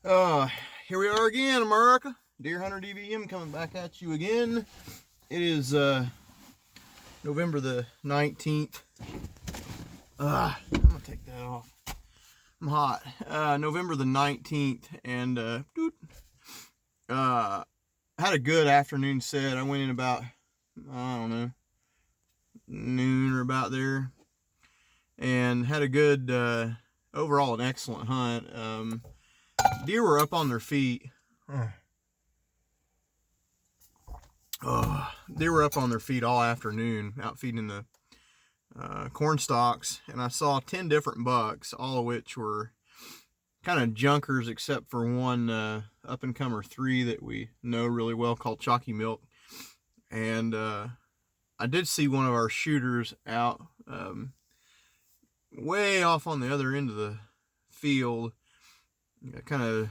Uh, Here we are again, America. Deer Hunter DVM coming back at you again. It is November the 19th. I'm gonna take that off. I'm hot. November the 19th, and had a good afternoon set. I went in about, I don't know, noon or about there, and had a good, overall, an excellent hunt. Deer were up on their feet. They were up on their feet all afternoon, out feeding the corn stalks, and I saw 10 different bucks, all of which were kind of junkers, except for one up-and-comer 3 that we know really well called Chalky Milk. And I did see one of our shooters out way off on the other end of the field, kind of,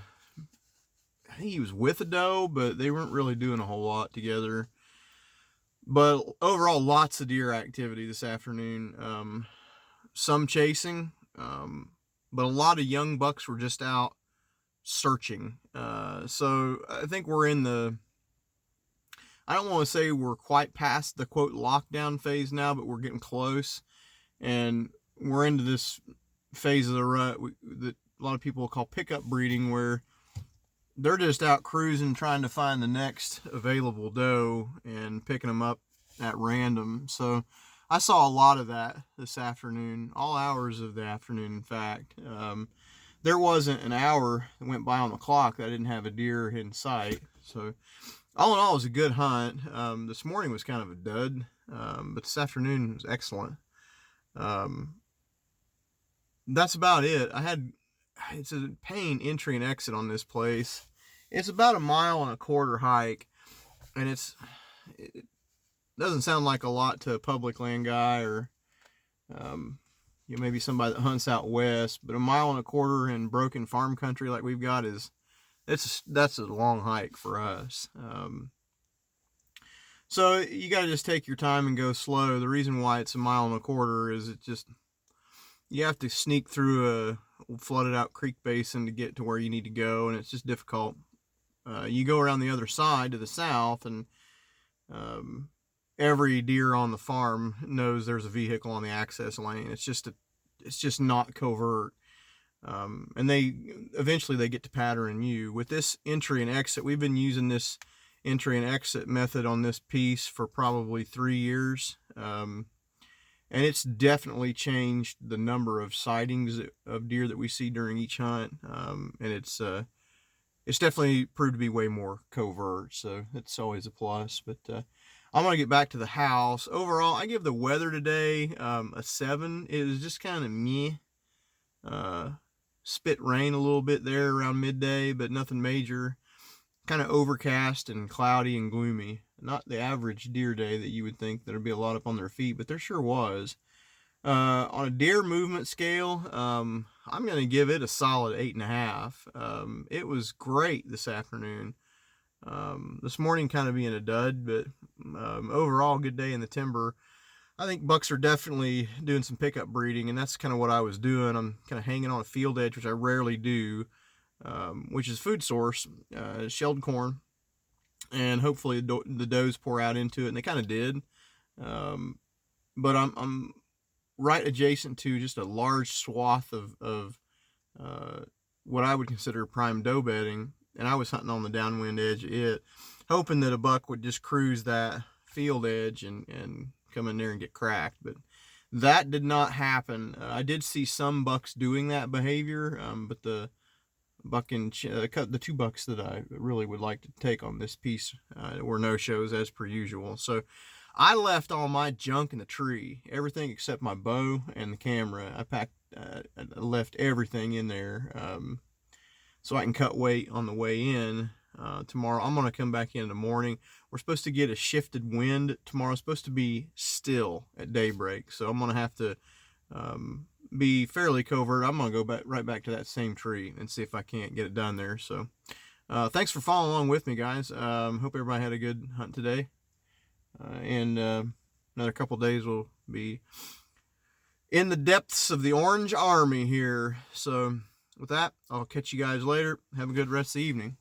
I think he was with a doe, but they weren't really doing a whole lot together. But overall, lots of deer activity this afternoon. Some chasing, but a lot of young bucks were just out searching. So I think we're in the, I don't want to say we're quite past the quote lockdown phase now, but we're getting close. And we're into this phase of the rut that a lot of people call pickup breeding, where they're just out cruising, trying to find the next available doe and picking them up at random. So I saw a lot of that this afternoon, all hours of the afternoon, in fact. There wasn't an hour that went by on the clock that I didn't have a deer in sight. So all in all, it was a good hunt. This morning was kind of a dud, but this afternoon was excellent. That's about it. It's a pain entry and exit on this place. It's about 1.25 mile hike, and it doesn't sound like a lot to a public land guy, or maybe somebody that hunts out west, but 1.25 miles in broken farm country like we've got that's a long hike for us. So you got to just take your time and go slow. The reason why it's 1.25 miles is you have to sneak through a flooded out creek basin to get to where you need to go, and it's just difficult. You go around the other side to the south, and every deer on the farm knows there's a vehicle on the access lane. It's just not covert. And eventually they get to pattern you. With this entry and exit, we've been using this entry and exit method on this piece for probably 3 years. And it's definitely changed the number of sightings of deer that we see during each hunt. And it's definitely proved to be way more covert, so it's always a plus. But I'm going to get back to the house. Overall, I give the weather today a 7. It was just kind of meh. Spit rain a little bit there around midday, but nothing major. Kind of overcast and cloudy and gloomy. Not the average deer day that you would think there'd be a lot up on their feet, but there sure was. On a deer movement scale, I'm going to give it a solid 8.5. It was great this afternoon. This morning kind of being a dud, but overall good day in the timber. I think bucks are definitely doing some pickup breeding, and that's kind of what I was doing. I'm kind of hanging on a field edge, which I rarely do, which is food source, shelled corn, and hopefully the does pour out into it, and they kind of did. But I'm right adjacent to just a large swath of what I would consider prime doe bedding, and I was hunting on the downwind edge of it, hoping that a buck would just cruise that field edge and come in there and get cracked. But that did not happen. I did see some bucks doing that behavior, but the 2 bucks that I really would like to take on this piece were no-shows as per usual. So I left all my junk in the tree, everything except my bow and the camera. I left everything in there so I can cut weight on the way in. Tomorrow I'm going to come back in the morning. We're supposed to get a shifted wind tomorrow. It's supposed to be still at daybreak, so I'm going to have to be fairly covert. I'm going to go right back to that same tree and see if I can't get it done there. So thanks for following along with me, guys. Hope everybody had a good hunt today. And another couple days we'll be in the depths of the Orange Army here. So with that, I'll catch you guys later. Have a good rest of the evening.